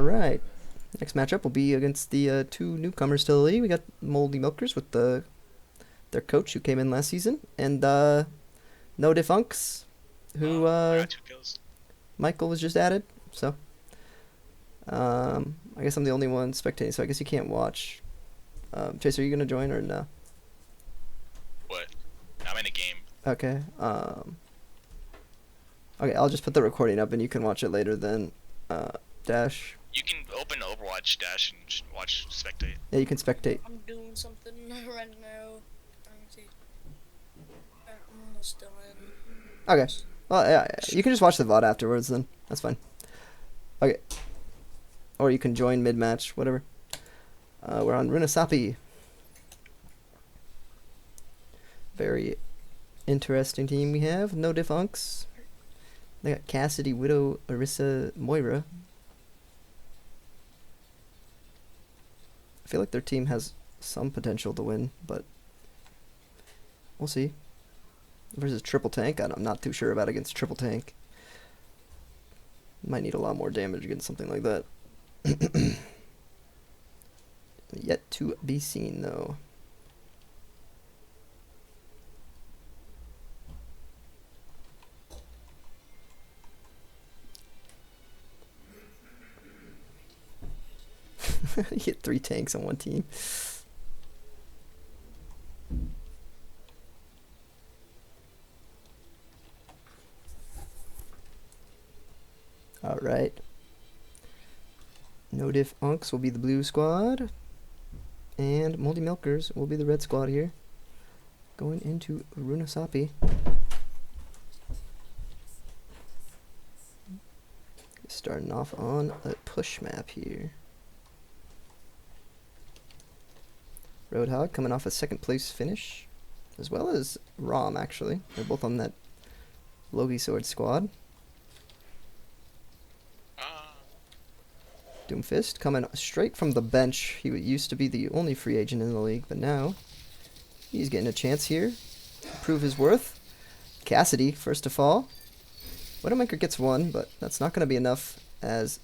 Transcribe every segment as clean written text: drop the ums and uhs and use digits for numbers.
Alright. Next matchup will be against the two newcomers to the league. We got Moldy Milkers with their coach who came in last season, and No Diff, who I got 2 kills. Michael was just added. So I guess I'm the only one spectating, so I guess you can't watch. Chase, are you gonna join or no? What? I'm in a game. Okay. Okay, I'll just put the recording up and you can watch it later then. Dash. You can open Overwatch Dash and watch spectate. Yeah, you can spectate. I'm doing something right now. I'm almost done. Okay. Well, yeah, you can just watch the VOD afterwards then. That's fine. Okay. Or you can join mid-match, whatever. We're on Runasapi. Very interesting team we have. No Diff. They got Cassidy, Widow, Orisa, Moira. I feel like their team has some potential to win, but we'll see. Versus Triple Tank, I'm not too sure about against Triple Tank. Might need a lot more damage against something like that. Yet to be seen, though. You hit 3 tanks on one team. Alright. No Diff Unks will be the blue squad. And Moldy Milkers will be the red squad here. Going into Runasapi. Starting off on a push map here. Roadhog coming off a second place finish. As well as Rom, actually. They're both on that Logie Sword squad. Doomfist coming straight from the bench. He used to be the only free agent in the league, but now he's getting a chance here to prove his worth. Cassidy, first to fall. Widowmaker gets 1, but that's not going to be enough as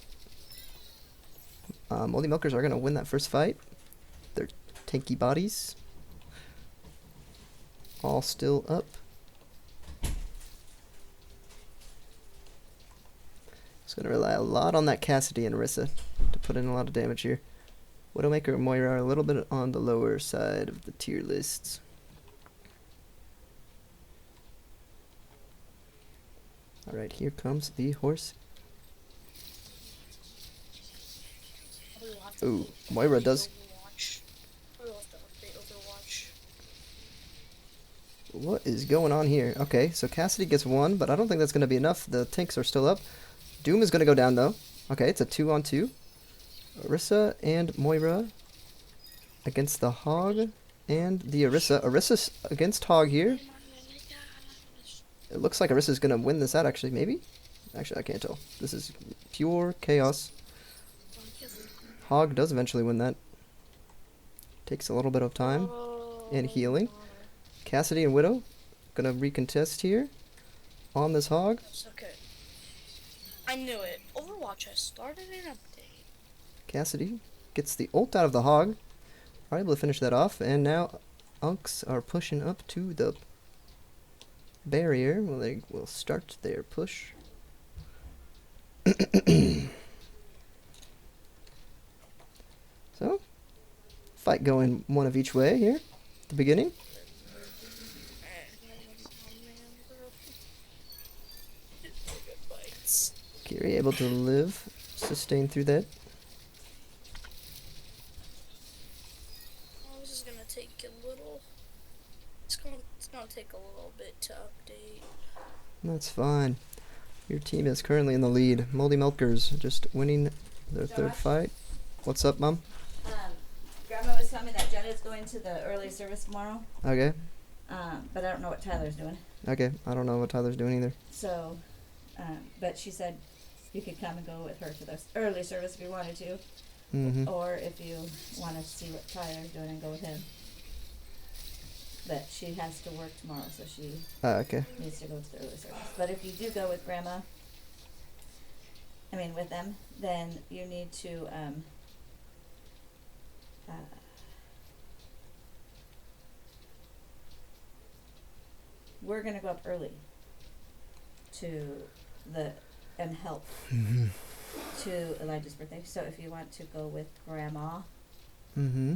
Moldy Milkers are going to win that first fight. Their tanky bodies all still up. It's going to rely a lot on that Cassidy and Orisa to put in a lot of damage here. Widowmaker and Moira are a little bit on the lower side of the tier lists. Alright, here comes the horse. Ooh, Moira does... What is going on here? Okay, so Cassidy gets 1, but I don't think that's going to be enough. The tanks are still up. Doom is going to go down, though. Okay, it's a 2-on-2. Orisa and Moira against the Hog and the Orisa. Orisa's against Hog here. It looks like Orisa's going to win this out, actually. Maybe? Actually, I can't tell. This is pure chaos. Hog does eventually win that. Takes a little bit of time and healing. Cassidy and Widow going to recontest here on this Hog. Okay. I knew it. Overwatch has started an update. Cassidy gets the ult out of the Hog. Are able to finish that off, and now Unks are pushing up to the barrier. Well, they will start their push. So, fight going one of each way here at the beginning. Kiri able to live, sustain through that. Oh, this is gonna take a little. It's gonna take a little bit to update. That's fine. Your team is currently in the lead. Moldy Milkers just winning their third fight. What's up, Mom? Grandma was telling me that Jenna's going to the early service tomorrow. Okay. But I don't know what Tyler's doing. Okay. I don't know what Tyler's doing either. So, but she said you could come and go with her to the early service if you wanted to. Mm-hmm. Or if you want to see what Tyler's doing and go with him. But she has to work tomorrow, so she Okay. needs to go to the early service. But if you do go with Grandma, with them, then you need to, uh, we're gonna go up early to and help to Elijah's birthday. So if you want to go with Grandma, Mm-hmm.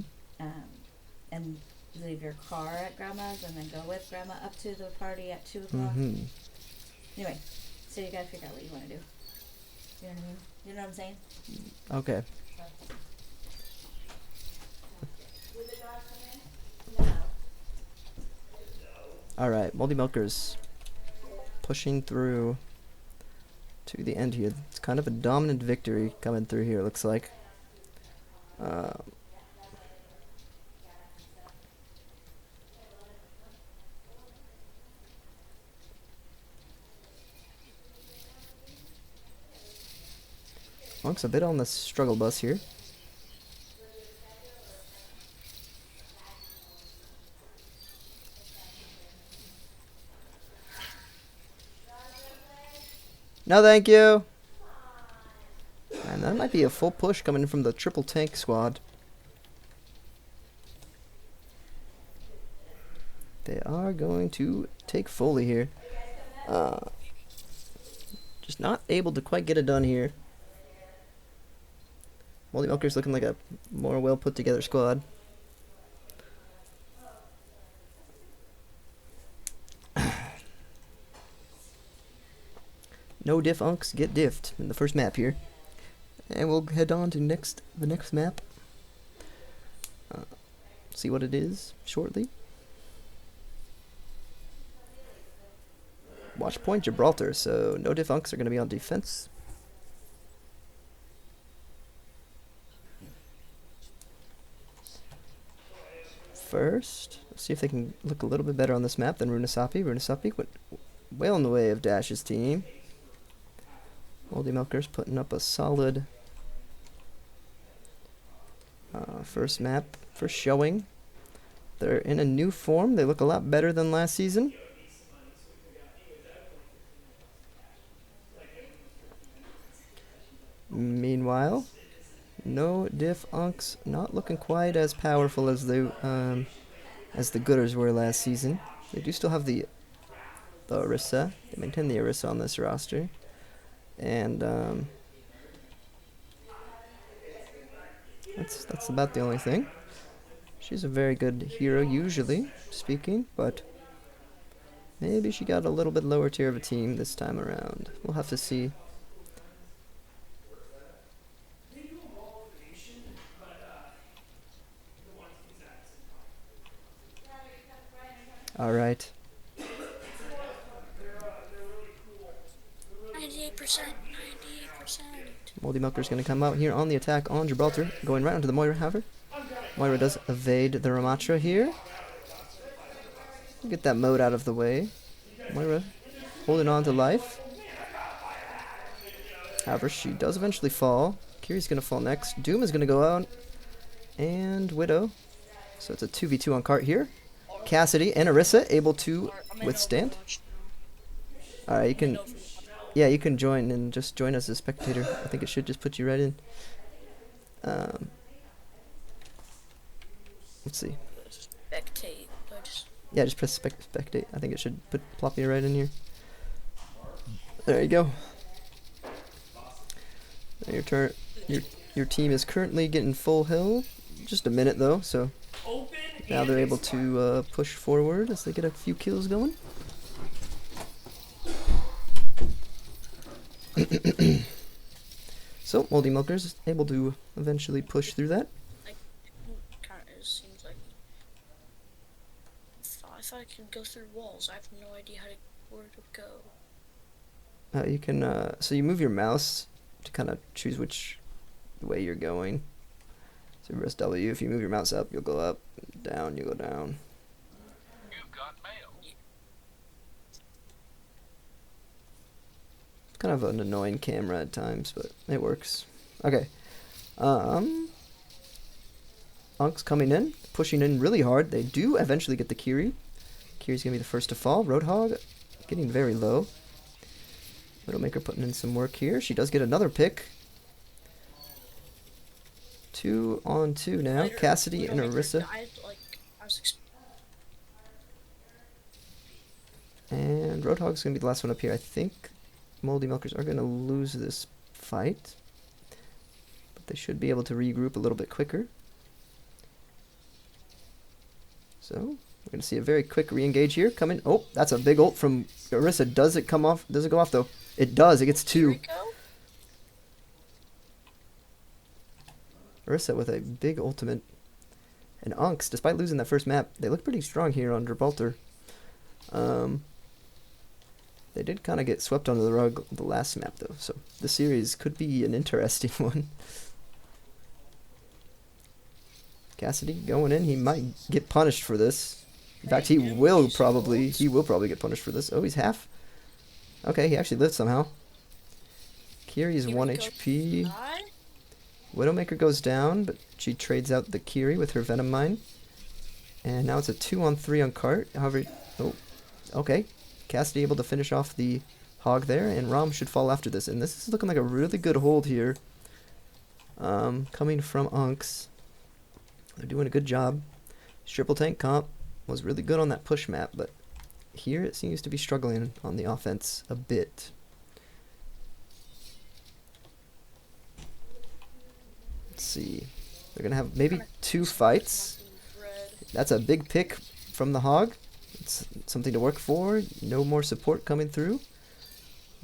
And leave your car at Grandma's and then go with Grandma up to the party at 2 o'clock. Mm-hmm. Anyway, so you gotta figure out what you want to do. You know what I mean? You know what I'm saying? Okay. Would the dog come in? No. Alright, Moldy Milkers pushing through to the end here. It's kind of a dominant victory coming through here, looks like. Monk's a bit on the struggle bus here. No, thank you. And that might be a full push coming from the triple tank squad. They are going to take Foley here. Just not able to quite get it done here. Moldy Milker's looking like a more well put together squad. No diff unks get diffed in the first map here. And we'll head on to the next map. See what it is shortly. Watch point Gibraltar, so no diff unks are going to be on defense. First, let's see if they can look a little bit better on this map than Runasapi. Runasapi went well in the way of Dash's team. Moldy Milkers putting up a solid first map, first showing. They're in a new form. They look a lot better than last season. Meanwhile, no diff unks not looking quite as powerful as the Gooders were last season. They do still have the Orisa. They maintain the Orisa on this roster. And that's about the only thing. She's a very good hero usually speaking, but maybe she got a little bit lower tier of a team this time around. We'll have to see. All right. 98%. Moldy Milker's going to come out here on the attack on Gibraltar, going right onto the Moira, however. Moira does evade the Ramatra here. Get that mode out of the way. Moira holding on to life. However, she does eventually fall. Kiri's going to fall next. Doom is going to go out. And Widow. So it's a 2v2 on cart here. Cassidy and Orisa able to withstand. Alright, you can... Yeah, you can join and just join as a spectator. I think it should just put you right in. Let's see. Spectate. Yeah, just press spectate. I think it should plop you right in here. There you go. Your turn. Your team is currently getting full health. Just a minute though, so now they're able to push forward as they get a few kills going. So Moldy Milkers is able to eventually push through that. Kind of seems like if I can go through walls, I have no idea where to go. You can so you move your mouse to kind of choose which way you're going. So press W. If you move your mouse up, you'll go up. Down, you go down. You've got mail. Kind of an annoying camera at times, but it works. Okay. Unks coming in, pushing in really hard. They do eventually get the Kiri. Kiri's gonna be the first to fall. Roadhog getting very low. Widowmaker putting in some work here. She does get another pick. 2 on 2 now. Later, Cassidy and Widowmaker Orisa. died, like, I was And Roadhog's going to be the last one up here. I think Moldy Milkers are going to lose this fight. But they should be able to regroup a little bit quicker. So, we're going to see a very quick re-engage here coming. Oh, that's a big ult from Orisa. Does it come off? Does it go off, though? It does. It gets 2. Rico? Orisa with a big ultimate. And Unks, despite losing that first map, they look pretty strong here on Gibraltar. They did kind of get swept under the rug the last map, though. So, the series could be an interesting one. Cassidy going in. He might get punished for this. In fact, he will probably get punished for this. Oh, he's half. Okay, he actually lived somehow. Kiri is 1 HP. Die? Widowmaker goes down, but she trades out the Kiri with her Venom Mine. And now it's a 2 on 3 on Cart. However, oh, okay. Cassidy able to finish off the Hog there, and Rom should fall after this. And this is looking like a really good hold here. Coming from Unks. They're doing a good job. Triple Tank comp was really good on that push map, but here it seems to be struggling on the offense a bit. Let's see. They're going to have maybe 2 fights. That's a big pick from the Hog. It's something to work for. No more support coming through.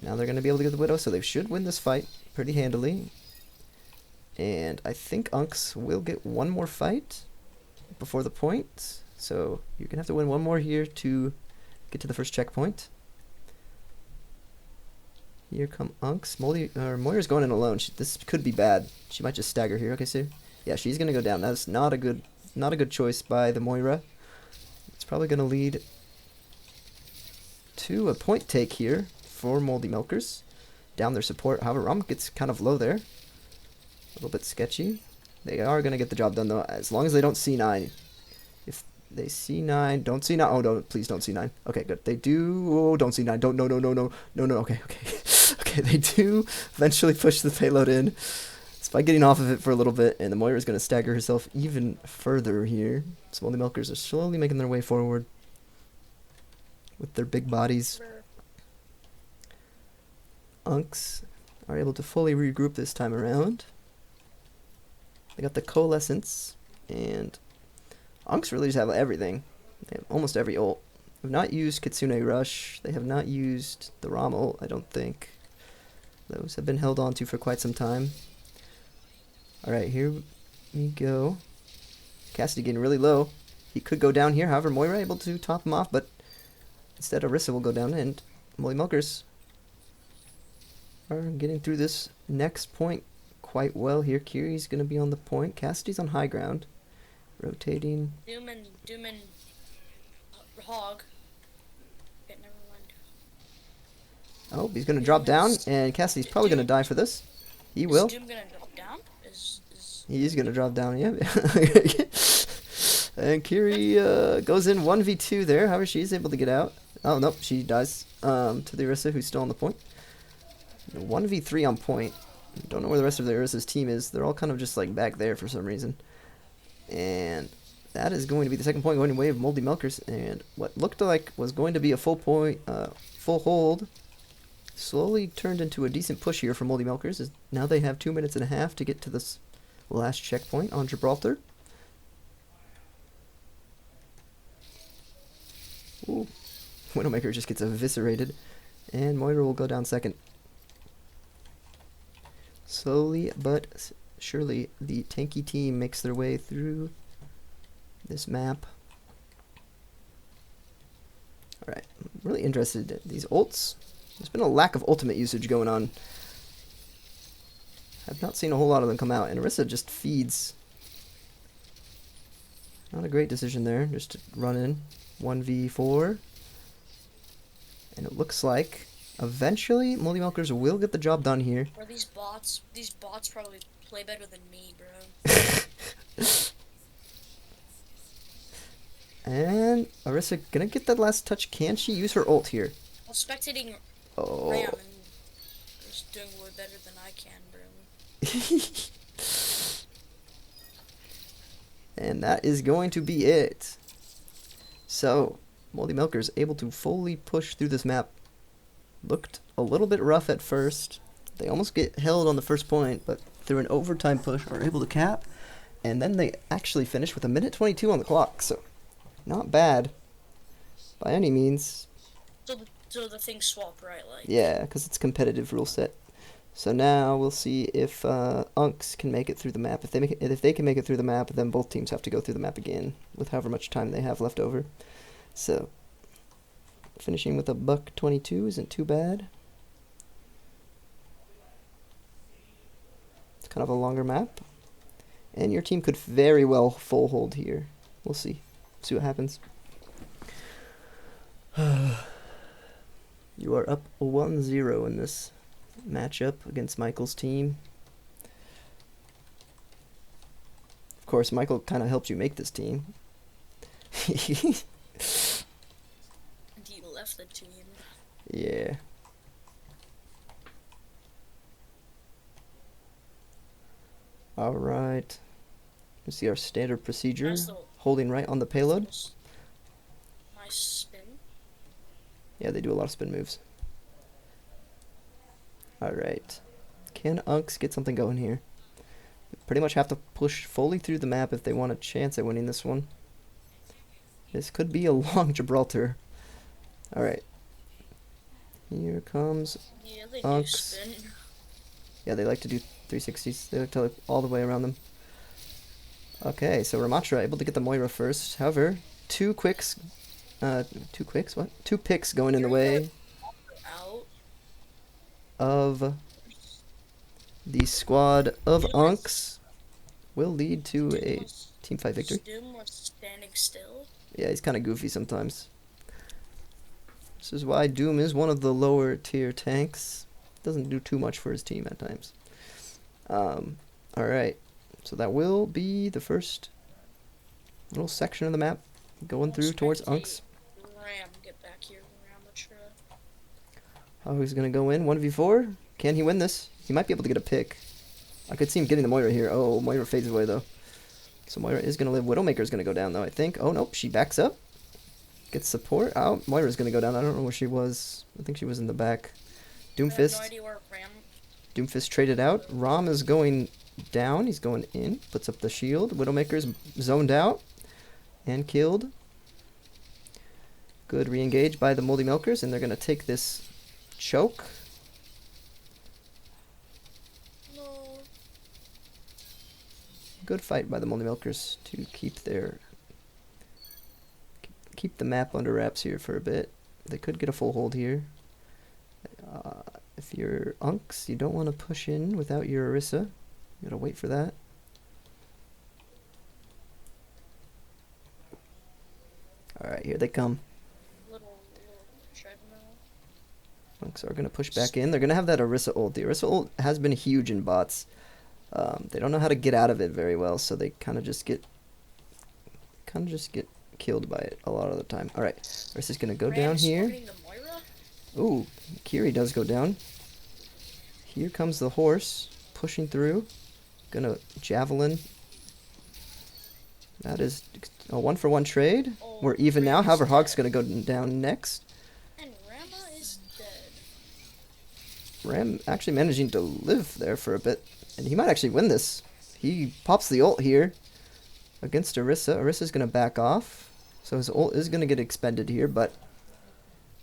Now they're going to be able to get the Widow, so they should win this fight pretty handily. And I think Unks will get 1 more fight before the point. So you're going to have to win 1 more here to get to the first checkpoint. Here come Unks. Moira's going in alone. This could be bad. She might just stagger here. Okay, so yeah, she's going to go down. That's not a good choice by the Moira. It's probably going to lead to a point take here for Moldy Milkers. Down their support. However, Rom gets kind of low there. A little bit sketchy. They are going to get the job done, though, as long as they don't C9. If they C9, don't C9. Oh, no, please don't C9. Okay, good. They do. Oh, don't C9. Don't. No. Okay. Okay, they do eventually push the payload in. Despite getting off of it for a little bit, and the Moira is going to stagger herself even further here. So Moldy Milkers are slowly making their way forward with their big bodies. Unks are able to fully regroup this time around. They got the Coalescence, and Unks really just have everything. They have almost every ult. They have not used Kitsune Rush. They have not used the Rom ult, I don't think. Those have been held on to for quite some time. Alright, here we go. Cassidy getting really low. He could go down here, however, Moira able to top him off, but instead Orisa will go down, and Moldy Milkers are getting through this next point quite well here. Kiri's going to be on the point. Cassidy's on high ground. Rotating. Doom and Hog. Okay, never mind. Oh, he's going to drop down, and Cassidy's probably going to die for this. He will. Is Doom gonna drop down? He's going to drop down, yeah. And Kiri goes in 1v2 there. However, she's able to get out. Oh, nope, she dies to the Orisa, who's still on the point. 1v3 on point. Don't know where the rest of the Orisa's team is. They're all kind of just like back there for some reason. And that is going to be the second point going away of Moldy Milkers. And what looked like was going to be a full point, full hold, slowly turned into a decent push here for Moldy Milkers. As now they have 2 minutes and a half to get to this last checkpoint on Gibraltar. Ooh. Widowmaker just gets eviscerated. And Moira will go down second. Slowly but surely, the tanky team makes their way through this map. Alright, I'm really interested in these ults. There's been a lack of ultimate usage going on. I've not seen a whole lot of them come out, and Orisa just feeds. Not a great decision there, just to run in 1v4. And it looks like eventually Moldy Milkers will get the job done here. Or these bots probably play better than me, bro. And Orisa gonna get that last touch. Can she use her ult here? I was spectating Oh. Ram, doing way better than I can, bro. And that is going to be it. So, Moldy Milker is able to fully push through this map. Looked a little bit rough at first. They almost get held on the first point, but through an overtime push are able to cap. And then they actually finish with 1:22 on the clock. So, not bad by any means. So the things swap, right? Like. Yeah, because it's competitive rule set. So now we'll see if Unks can make it through the map. If they can make it through the map, then both teams have to go through the map again with however much time they have left over. So finishing with a $1.22 isn't too bad. It's kind of a longer map, and your team could very well full hold here. We'll see. See what happens. You are up 1-0 in this matchup against Michael's team. Of course, Michael kind of helped you make this team. And he left the team. Yeah. Alright. Let's see our standard procedure. Holding right on the payload. Nice spin. Yeah, they do a lot of spin moves. Alright. Can Unks get something going here? They pretty much have to push fully through the map if they want a chance at winning this one. This could be a long Gibraltar. Alright. Here comes Yeah, they Unks. do spin. Yeah, they like to do 360s. They like to look all the way around them. Okay, so Ramatra able to get the Moira first. However, two picks going in the way Out. of the squad of Unks will lead to a team fight victory. Doom was standing still. Yeah, he's kind of goofy sometimes. This is why Doom is one of the lower tier tanks. Doesn't do too much for his team at times. Alright, so that will be the first little section of the map going through towards Unks. Ram, get back here, Ramatra. Oh, he's gonna go in 1v4. Can he win this? He might be able to get a pick. I could see him getting the Moira here. Oh, Moira fades away though. So Moira is gonna live. Widowmaker's gonna go down though, I think. Oh nope, she backs up. Gets support. Oh, Moira's gonna go down. I don't know where she was. I think she was in the back. I have Doomfist. no idea where Ram. Doomfist traded out. Rom is going down. He's going in. Puts up the shield. Widowmaker's zoned out and killed. Good re-engage by the Moldy Milkers, and they're gonna take this choke. No. Good fight by the Moldy Milkers to keep the map under wraps here for a bit. They could get a full hold here. If you're Unks, you don't want to push in without your Orisa. You gotta wait for that. Alright, here they come. Little treadmill. Unks are gonna push back in. They're gonna have that Orisa ult. The Orisa ult has been huge in bots. They don't know how to get out of it very well, so they kind of just get killed by it a lot of the time. Alright, Orisa's gonna go down here. The Moira? Ooh, Kiri does go down. Here comes the horse, pushing through. Gonna javelin. That is a 1-for-1 trade. Oh, We're even now. Ram's However, Hog's dead. gonna go down next. And Rama is dead. Ram actually managing to live there for a bit, and he might actually win this. He pops the ult here against Orisa. Orisa's gonna back off, so his ult is gonna get expended here, but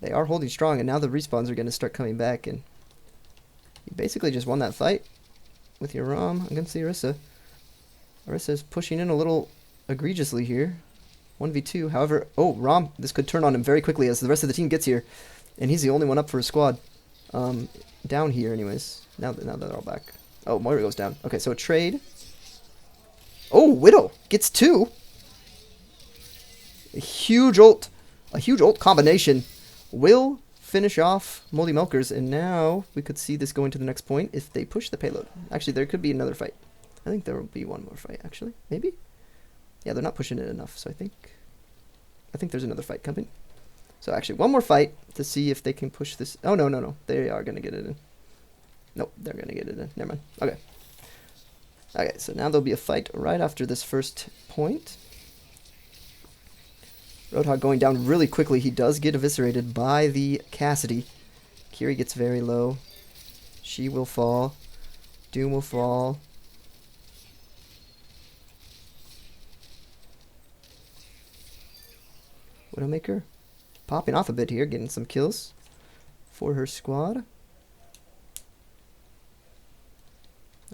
they are holding strong, and now the respawns are gonna start coming back, and you basically just won that fight with your Rom against the Orisa. Orisa's pushing in a little egregiously here. 1v2. However, oh, Rom, this could turn on him very quickly as the rest of the team gets here, and he's the only one up for his squad. Down here, anyways. Now that they're all back. Oh, Moira goes down. Okay, so a trade. Oh, Widow gets 2. A huge ult combination will finish off Moldy Milkers, and now we could see this going to the next point if they push the payload. Actually, there could be another fight. I think there will be one more fight, actually. Maybe? Yeah, they're not pushing it enough, so I think there's another fight coming. So actually, one more fight to see if they can push this. Oh, no. They are going to get it in. Nope, they're gonna get it in. Never mind. Okay. Okay, so now there'll be a fight right after this first point. Roadhog going down really quickly. He does get eviscerated by the Cassidy. Kiri gets very low. She will fall. Doom will fall. Widowmaker popping off a bit here, getting some kills for her squad.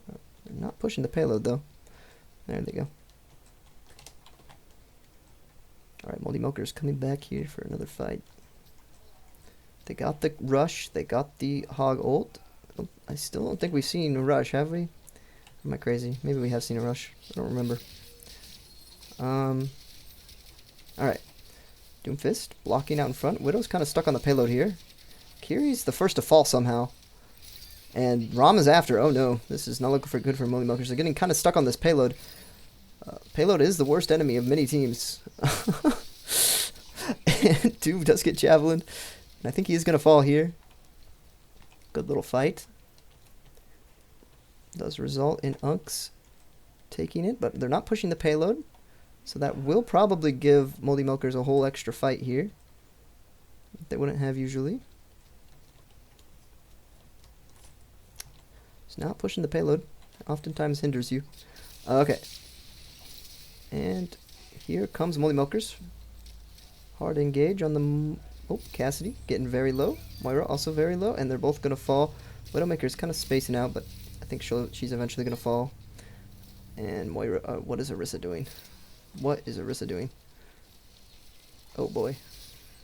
They're not pushing the payload though. There they go. Alright, Moldy Milker's coming back here for another fight. They got the rush. They got the hog ult. I still don't think we've seen a rush, have we? Am I crazy? Maybe we have seen a rush. I don't remember. Alright. Doomfist blocking out in front. Widow's kind of stuck on the payload here. Kiri's the first to fall somehow. And Rom is after. Oh no, this is not looking for good for Moldy Milkers. They're getting kind of stuck on this payload. Payload is the worst enemy of many teams. And Doom does get javelin. And I think he is going to fall here. Good little fight. Does result in Unks taking it, but they're not pushing the payload. So that will probably give Moldy Milkers a whole extra fight here. They wouldn't have usually. So now pushing the payload oftentimes hinders you. Okay. And here comes Moldy Milkers. Hard engage on the... Oh, Cassidy getting very low. Moira also very low, and they're both going to fall. Widowmaker's kind of spacing out, but I think she's eventually going to fall. And Moira... what is Orisa doing? What is Orisa doing? Oh boy.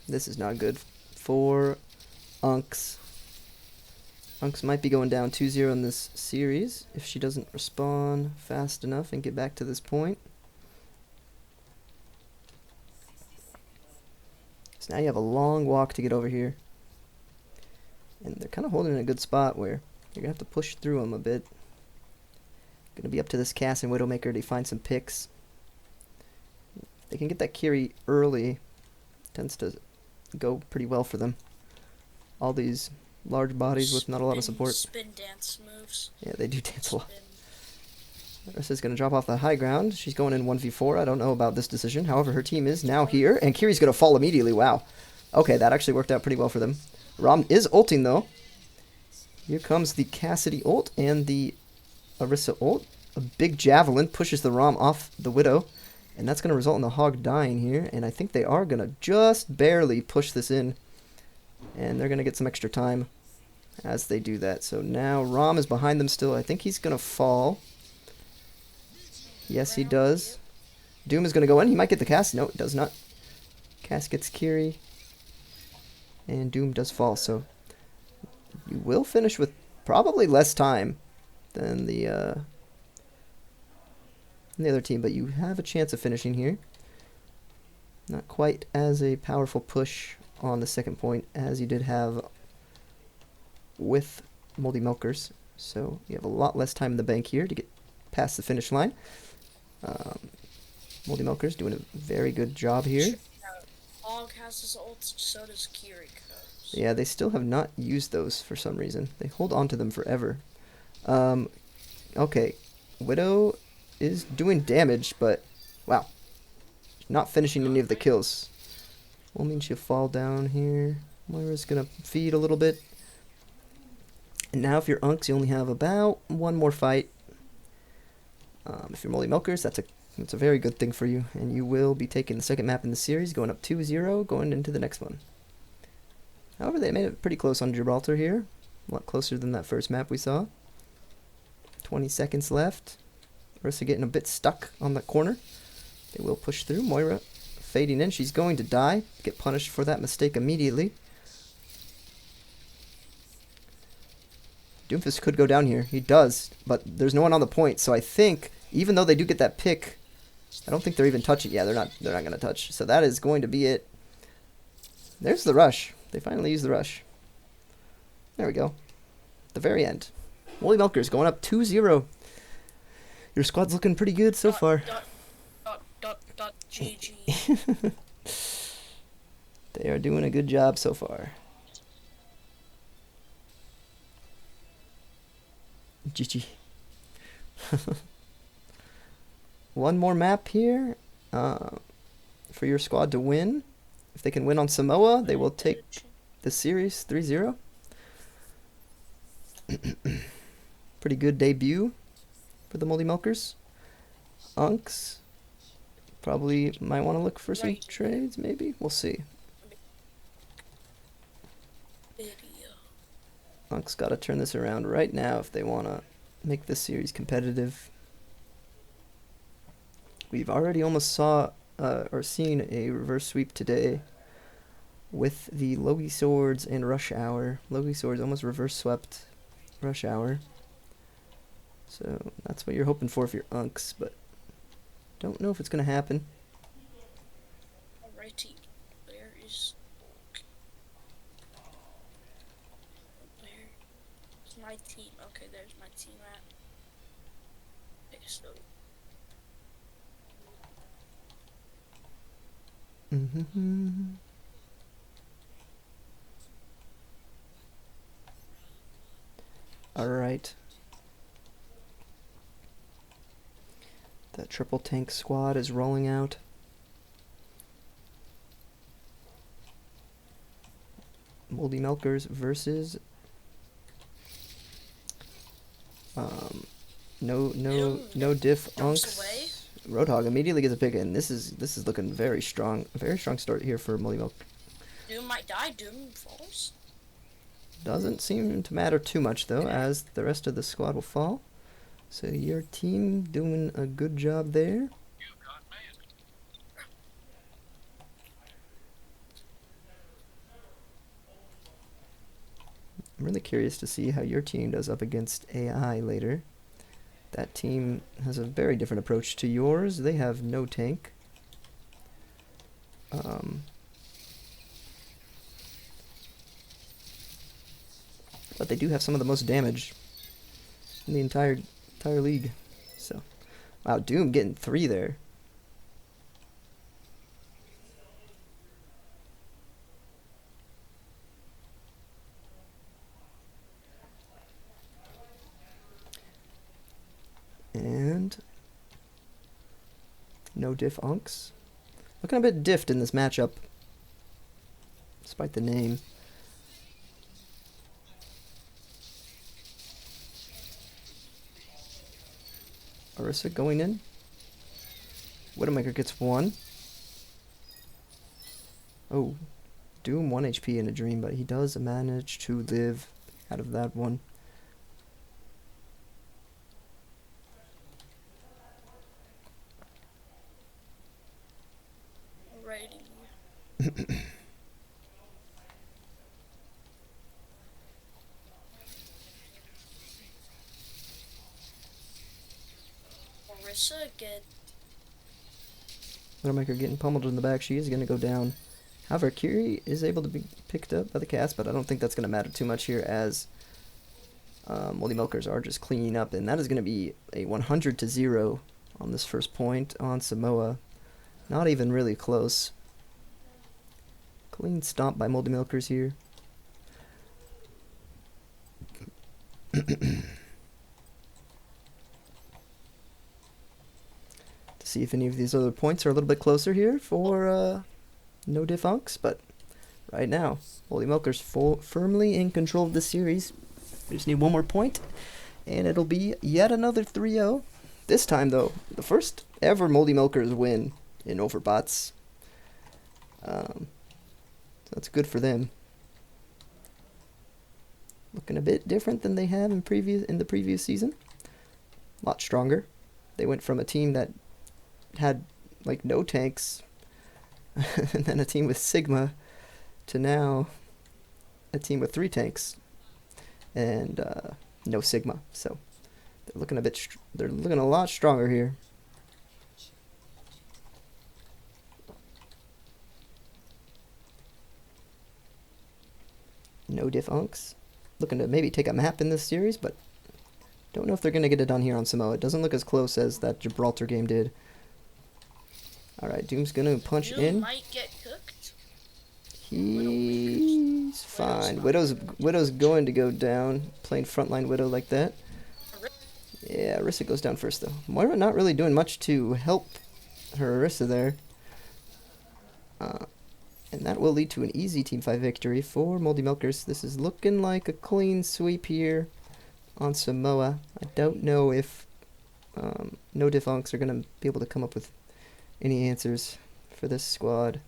This is not good for Unks. Unks might be going down 2-0 in this series if she doesn't respond fast enough and get back to this point. So now you have a long walk to get over here. And they're kind of holding in a good spot where you're going to have to push through them a bit. Going to be up to this Cass and Widowmaker to find some picks. They can get that Kiri early. Tends to go pretty well for them. All these large bodies with not a lot of support. Spin dance moves. Yeah, they do dance a lot. Orisa's going to drop off the high ground. She's going in 1v4. I don't know about this decision. However, her team is now here. And Kiri's going to fall immediately. Wow. Okay, that actually worked out pretty well for them. Rom is ulting, though. Here comes the Cassidy ult and the Orisa ult. A big javelin pushes the Rom off the Widow. And that's going to result in the Hog dying here. And I think they are going to just barely push this in. And they're going to get some extra time as they do that. So now Rom is behind them still. I think he's going to fall. Yes, he does. Doom is going to go in. He might get the Cass. No, it does not. Cass gets Kiri. And Doom does fall. So you will finish with probably less time than the other team. But you have a chance of finishing here. Not quite as a powerful push on the second point as you did have with Moldy Milkers. So you have a lot less time in the bank here to get past the finish line. Moldy Milkers doing a very good job here. Hog has his ult, so does Kiri. Yeah, they still have not used those for some reason. They hold on to them forever. Okay, Widow is doing damage, but wow, not finishing any of the kills. Will mean she'll fall down here. Moira's gonna feed a little bit. And now if you're Unks, you only have about one more fight. If you're Moldy Milkers, that's a very good thing for you. And you will be taking the second map in the series, going up 2-0, going into the next one. However, they made it pretty close on Gibraltar here. A lot closer than that first map we saw. 20 seconds left. Orisa getting a bit stuck on the corner. They will push through. Moira fading in. She's going to die. Get punished for that mistake immediately. Doomfist could go down here. He does, but there's no one on the point. So I think, even though they do get that pick, I don't think they're even touching. Yeah, they're not going to touch. So that is going to be it. There's the rush. They finally use the rush. There we go. At the very end. Moldy Milkers going up 2-0. Your squad's looking pretty good so far. GG. They are doing a good job so far. GG. One more map here for your squad to win. If they can win on Samoa, they will take the series 3-0. Pretty good debut for the Moldy Milkers. Unks probably might want to look for some trades, maybe. We'll see. Unks got to turn this around right now if they want to make this series competitive. We've already almost saw or seen a reverse sweep today with the Logie Swords and Rush Hour. Logie Swords almost reverse swept Rush Hour. So that's what you're hoping for if you're Unks, but don't know if it's going to happen. Alrighty, where's my team? Okay, there's my team at. Okay, so Alright. The triple tank squad is rolling out. Moldy Milkers versus no Diff Unks. Roadhog immediately gets a pick, and this is looking very strong. A very strong start here for Moldy Milk. Doom might die. Doom falls. Doesn't seem to matter too much though, as the rest of the squad will fall. So your team doing a good job there. You got mail. I'm really curious to see how your team does up against AI later. That team has a very different approach to yours. They have no tank. But they do have some of the most damage in the entire league. So, wow, Doom getting 3 there. And no Diff Unks. Looking a bit diffed in this matchup, despite the name. Orisa going in. Widowmaker gets 1. Oh, Doom 1 HP in a dream, but he does manage to live out of that one. Alrighty. Orisa get. Widowmaker getting pummeled in the back. She is going to go down. However, Kiri is able to be picked up by the cast, but I don't think that's going to matter too much here, as Moldy Milkers are just cleaning up, and that is going to be a 100-0 on this first point on Samoa. Not even really close. Clean stomp by Moldy Milkers here. To see if any of these other points are a little bit closer here for no Diff Unks, but right now, Moldy Milkers firmly in control of this series. We just need one more point, and it'll be yet another 3-0. This time, though, the first ever Moldy Milkers win in Overbots. That's good for them. Looking a bit different than they have in the previous season. A lot stronger. They went from a team that had like no tanks and then a team with Sigma to now a team with 3 tanks and no Sigma. So they're looking they're looking a lot stronger here. No Diff Unks. Looking to maybe take a map in this series, but don't know if they're going to get it done here on Samoa. It doesn't look as close as that Gibraltar game did. Alright, Doom's going to punch in. Might get cooked. He's fine. Widow's going to go down, playing frontline Widow like that. Yeah, Arissa goes down first, though. Moira not really doing much to help her Arissa there. And that will lead to an easy Team 5 victory for Moldy Milkers. This is looking like a clean sweep here on Samoa. I don't know if no Diff are going to be able to come up with any answers for this squad.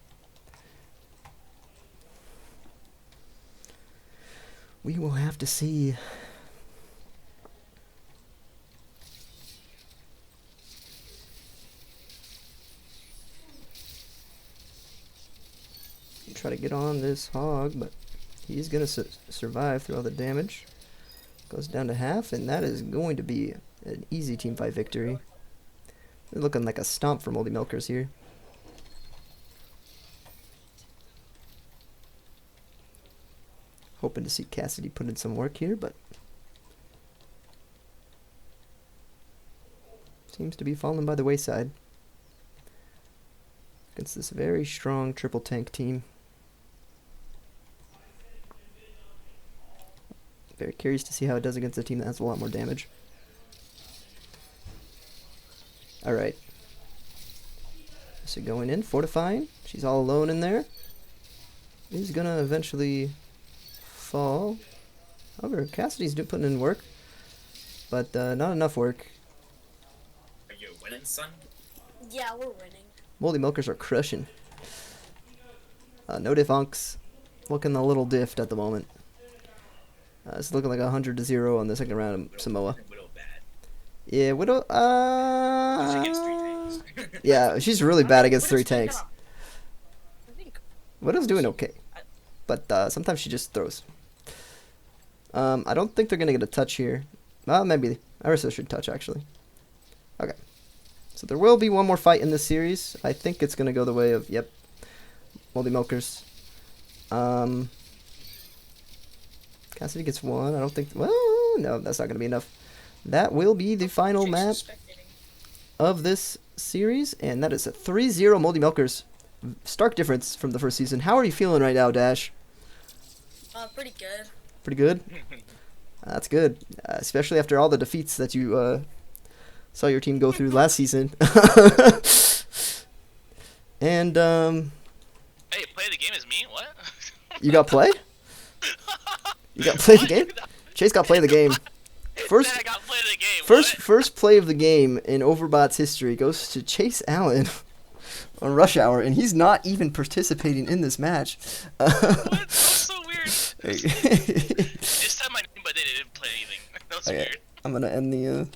We will have to see. Try to get on this hog, but he's going to survive through all the damage. Goes down to half, and that is going to be an easy Team 5 victory. They're looking like a stomp for Moldy Milkers here. Hoping to see Cassidy put in some work here, but seems to be falling by the wayside against this very strong triple tank team. Very curious to see how it does against a team that has a lot more damage. Alright. So going in, fortifying. She's all alone in there. He's gonna eventually fall. However, Cassidy's putting in work, but not enough work. Are you winning, son? Yeah, we're winning. Moldy Milkers are crushing. No Diff looking a little diffed at the moment. It's looking like 100-0 on the second round of Samoa. Widow bad. Yeah, Widow. She's against 3 tanks. Yeah, she's really bad against Widow's 3 tanks. I think. Widow's doing okay, but sometimes she just throws. I don't think they're gonna get a touch here. Well, maybe Arisa should touch actually. Okay, so there will be one more fight in this series. I think it's gonna go the way of Moldy Milkers. Cassidy gets one. I don't think. Well, no, that's not going to be enough. That will be the final map of this series, and that is a 3-0 Moldy Milkers. Stark difference from the first season. How are you feeling right now, Dash? Pretty good. Pretty good? That's good. Especially after all the defeats that you saw your team go through last season. And, Hey, play the game as me? What? you got play? You got play the game? Chase got play the game. First, I got play the game. first play of the game in Overbot's history goes to Chase Allen on Rush Hour, and he's not even participating in this match. What? That was so weird. They said my name, but they didn't play anything. That was Okay, weird. I'm gonna end the